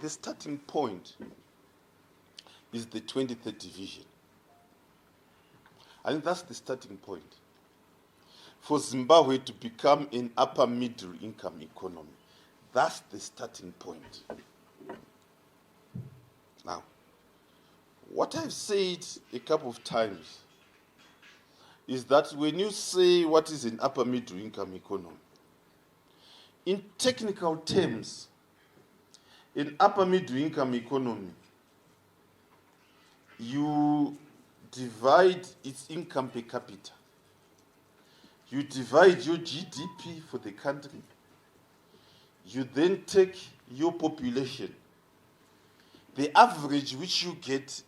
the starting point is the 2030 vision. I think that's the starting point for Zimbabwe to become an upper middle income economy. That's the starting point. Now, what I've said a couple of times is that when you say what is an upper middle income economy, in technical terms, in upper middle income economy, you divide its income per capita. You divide your GDP for the country. You then take your population. The average which you get,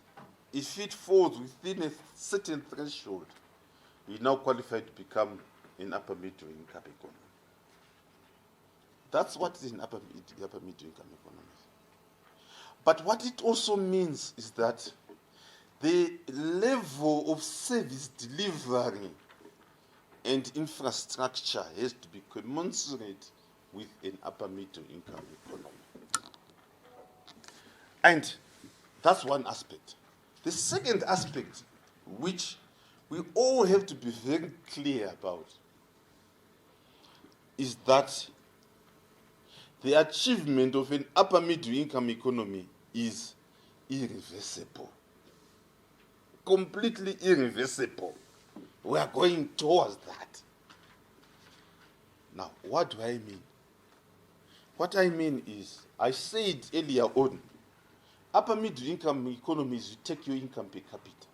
if it falls within a certain threshold, you now qualify to become an upper middle income economy. That's what is an upper middle income economy. But what it also means is that the level of service delivery and infrastructure has to be commensurate with an upper middle income economy. And that's one aspect. The second aspect, which we all have to be very clear about, is that the achievement of an upper middle income economy is irreversible. Completely irreversible. We are going towards that. Now, what do I mean? What I mean is, I said earlier on, upper middle income economy is you take your income per capita.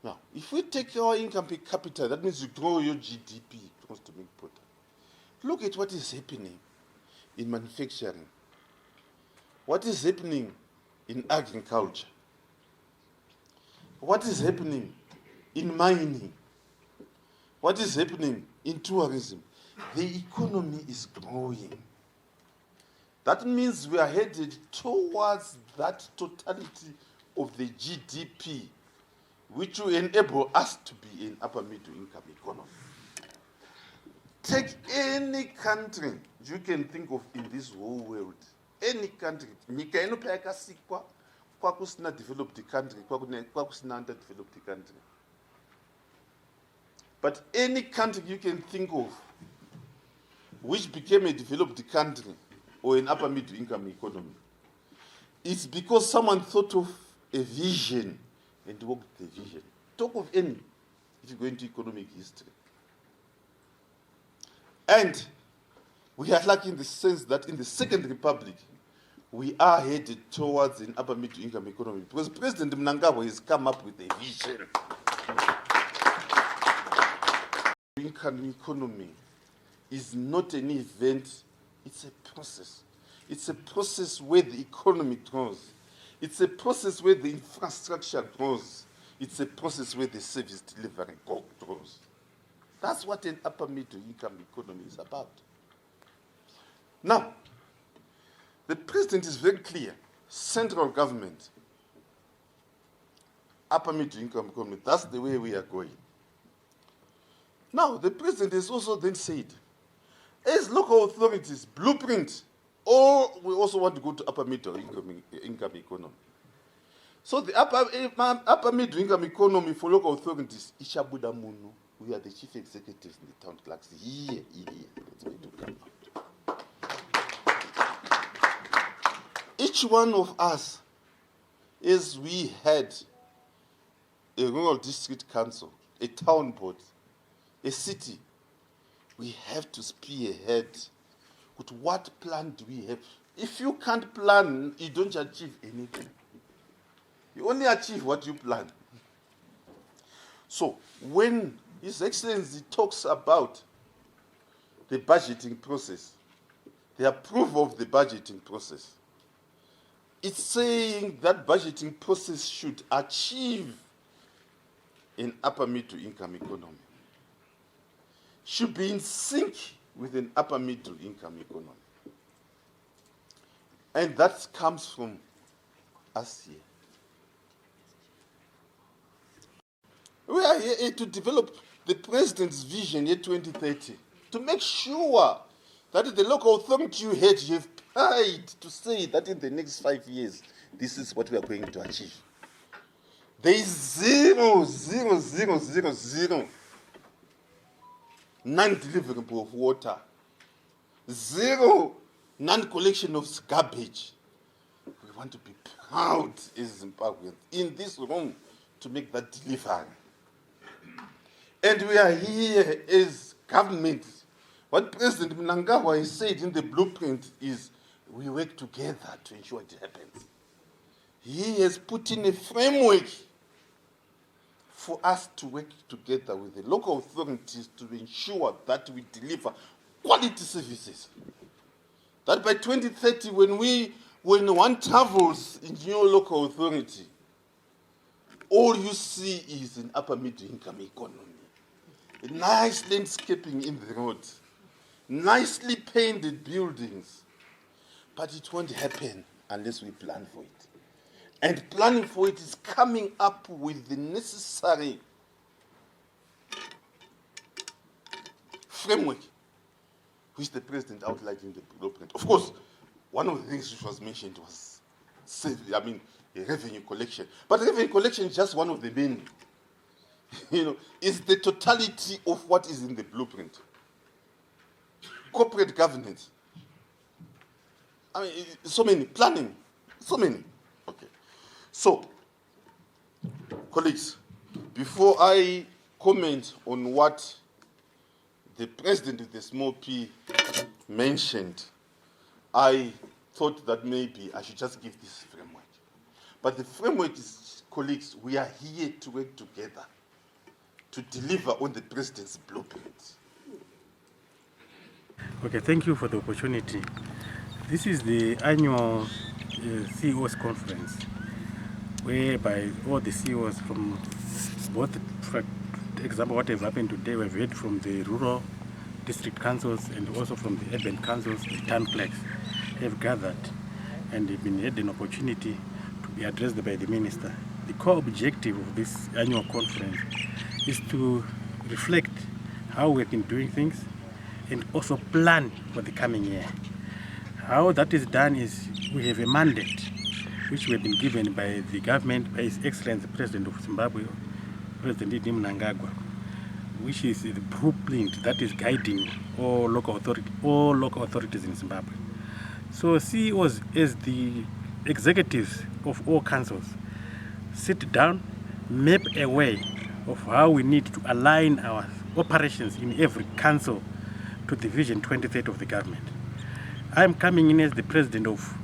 Now, if we take our income per capita, that means you grow your GDP, gross domestic product. Look at what is happening in manufacturing. What is happening in agriculture? What is happening in mining? What is happening in tourism? The economy is growing. That means we are headed towards that totality of the GDP, which will enable us to be an upper middle income economy. Take any country you can think of in this whole world. Any country. Nyika inopa yakasikwa kwakusina developed country, kwakusina underdeveloped country. But any country you can think of which became a developed country or an upper middle income economy, it's because someone thought of a vision and worked the vision. Talk of any if you go into economic history. And we are lucky in the sense that in the Second Republic, we are headed towards an upper middle income economy because President Mnangagwa has come up with a vision. Income economy is not an event, it's a process. It's a process where the economy grows. It's a process where the infrastructure grows. It's a process where the service delivery grows. That's what an upper middle income economy is about. Now, the president is very clear. Central government, upper middle income economy, that's the way we are going. Now, the president has also then said, as local authorities blueprint, or we also want to go to upper middle income economy. So the upper middle income economy for local authorities, Ishabuda Munu, we are the chief executives in the town clerks. Here. It's going to come out. Each one of us, as we had a rural district council, a town board, a city, we have to spearhead with what plan do we have. If you can't plan, you don't achieve anything. You only achieve what you plan. So when His Excellency talks about the budgeting process, the approval of the budgeting process, it's saying that budgeting process should achieve an upper middle income economy, should be in sync with an upper middle income economy. And that comes from us here. We are here to develop the president's vision year 2030 to make sure that the local authority you have pride to say that in the next 5 years, this is what we are going to achieve. There is zero non-deliverable of water, zero non-collection of garbage. We want to be proud as Zimbabweans in this room to make that delivery. And we are here as government. What President Mnangagwa has said in the blueprint is we work together to ensure it happens. He has put in a framework for us to work together with the local authorities to ensure that we deliver quality services. That by 2030, when one travels in your local authority, all you see is an upper middle income economy. A nice landscaping in the road, nicely painted buildings. But it won't happen unless we plan for it. And planning for it is coming up with the necessary framework which the President outlined in the blueprint. Of course, one of the things which was mentioned was revenue collection. But revenue collection is just one of the many. It's the totality of what is in the blueprint. Corporate governance. So many. Planning. So many. Okay. So, colleagues, before I comment on what the President of the small P mentioned, I thought that maybe I should just give this framework. But the framework is, colleagues, we are here to work together to deliver on the President's blueprint. Okay, thank you for the opportunity. This is the annual CEOs conference, whereby all the CEOs from both, for example, what has happened today, we've heard from the rural district councils and also from the urban councils, the town clerks have gathered and they've been had an opportunity to be addressed by the minister. The core objective of this annual conference is to reflect how we've been doing things and also plan for the coming year. How that is done is we have a mandate which we have been given by the government, by His Excellency the President of Zimbabwe, President Mnangagwa, which is the blueprint that is guiding all local authorities in Zimbabwe. So CEOs, as the executives of all councils, sit down, map a way of how we need to align our operations in every council to the Vision 2030 of the government. I'm coming in as the president of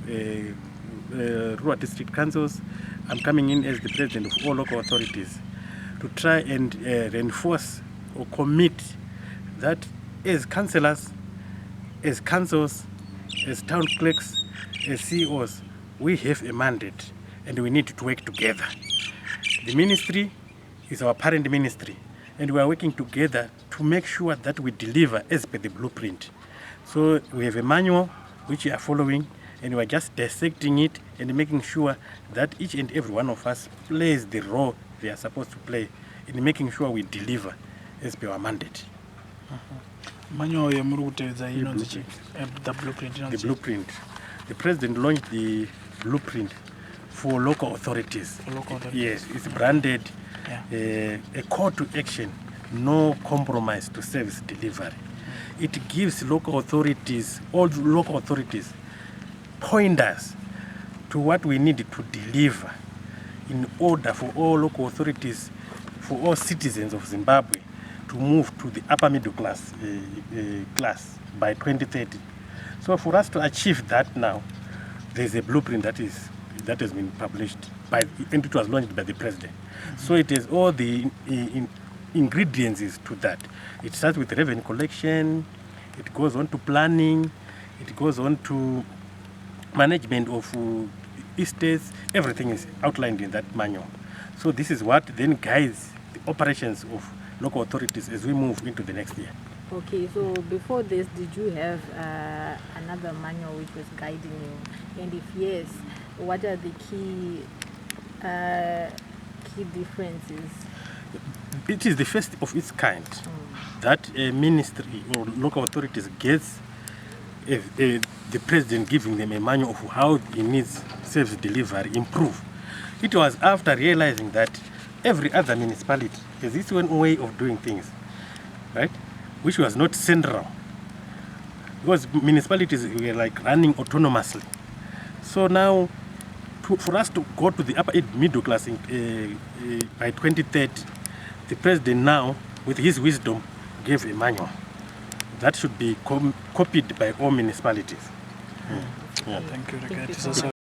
rural district councils. I'm coming in as the president of all local authorities to try and reinforce or commit that as councillors, as councils, as town clerks, as CEOs, we have a mandate and we need to work together. The ministry is our parent ministry and we are working together to make sure that we deliver as per the blueprint. So we have a manual which we are following and we are just dissecting it and making sure that each and every one of us plays the role they are supposed to play in making sure we deliver as per our mandate. Manual the blueprint. The blueprint. The President launched the blueprint for local authorities. Yes, it's branded a call to action, no compromise to service delivery. It gives local authorities, all local authorities, pointers to what we need to deliver in order for all local authorities, for all citizens of Zimbabwe to move to the upper middle class by 2030. So for us to achieve that now, there's a blueprint that has been published and it was launched by the President. So it is all the ingredients to that. It starts with revenue collection, it goes on to planning, it goes on to management of estates. Everything is outlined in that manual. So this is what then guides the operations of local authorities as we move into the next year. Okay, so before this, did you have another manual which was guiding you? And if yes, what are the key differences? It is the first of its kind that a ministry or local authorities gets the president giving them a manual of how he needs service delivery improve. It was after realizing that every other municipality has its own way of doing things, right? Which was not central, because municipalities were like running autonomously. So now, for us to go to the upper middle class by 2030, the president now, with his wisdom, gave a manual that should be copied by all municipalities. Thank you, Thank you so much.